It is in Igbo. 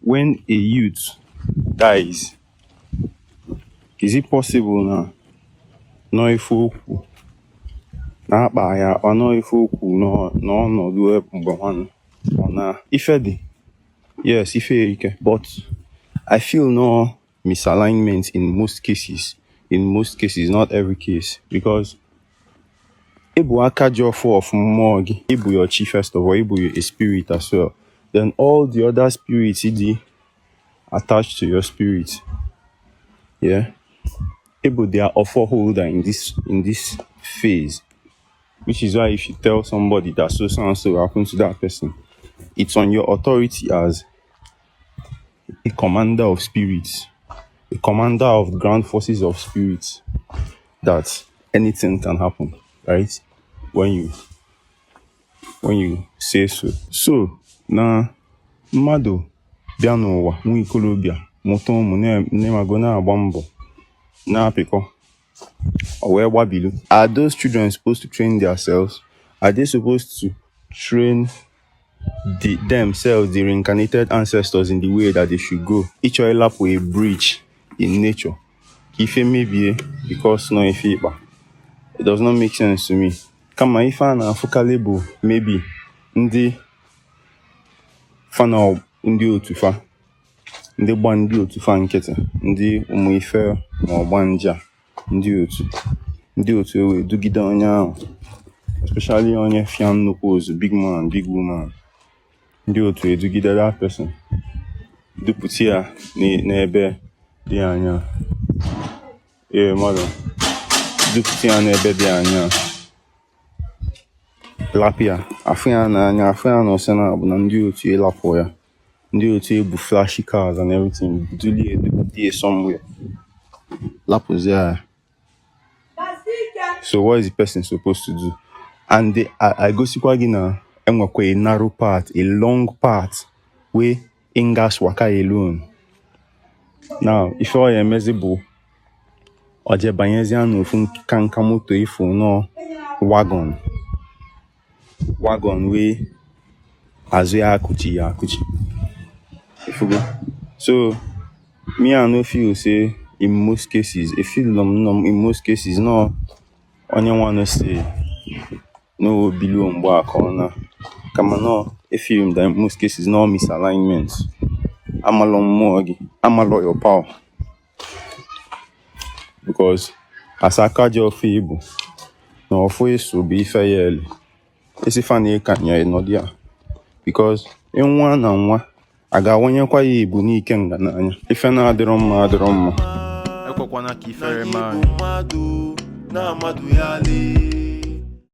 when a youth dies, is it possible now? No ife okwu na-akpa ya akpa no ife okwu n'ọnọdụ mgbe nwanne ọ na ife dị, yes, ife ike, but I feel no misalignment in most cases, not every case, because Ibu akajo of Mmuo gị, Ibu your chief first of all, Ibu a spirit as well, then all the other spirits attached to your spirit, yeah, Ibu, they are offer holder in this phase, which is why if you tell somebody that so and so happened to that person, it's on your authority as a commander of spirits, a commander of ground forces of spirits, that anything can happen, right? When you say so. So na mmadụ bịa n'ụwa nwa ikolobịa mụta ụmụ na-emago na-agba mbọ na-apịkọ o wee gbabilu. Are those children supposed to train themselves? Are they supposed to train themselves, the reincarnated ancestors, in the way that they should go? Each oil up with a breach in nature. If it may be because no if it does not make sense to me. Kama if an Afukalibu maybe Ndi Fana Ndi Otu fa Ndi Ndi Otu fa nkete Ndi Umuife ma Banja Ndi Otu ewe dugide onye ahụ, especially onye fiam nnukwu ozu, big man, big woman. Ndi Otu edugide that person duputi ya n'ebe dị anya. Mother duputi ya n'ebe dị anya. Lapia afia na osena bụ na Ndi Otu elapụ ya. Ndi Otu ebu flashy cars and everything, duly somewhere. Lapụzi ya. So what is the person supposed to do? And I go sikwa gị na enwekwa a narrow path, a long path where ingas waka alone. Now, if you are emezable, oje banyezi n'ofu kanka moto ifu no wagon we azu ya akuchi. If you go. So me I no feel say in most cases, in most cases no onye wanna say no below mgba corner. Kama no if you that in most cases no misalignment. Amalo Mmuo, amalo your power. Because as a kajo feeble, no voice will be fair. It's a funny kanya no dia. Because in one and one, I got one yakwa ibu ni kenga na. If I na adroma. Eko kwana kifere man. Na madu yali.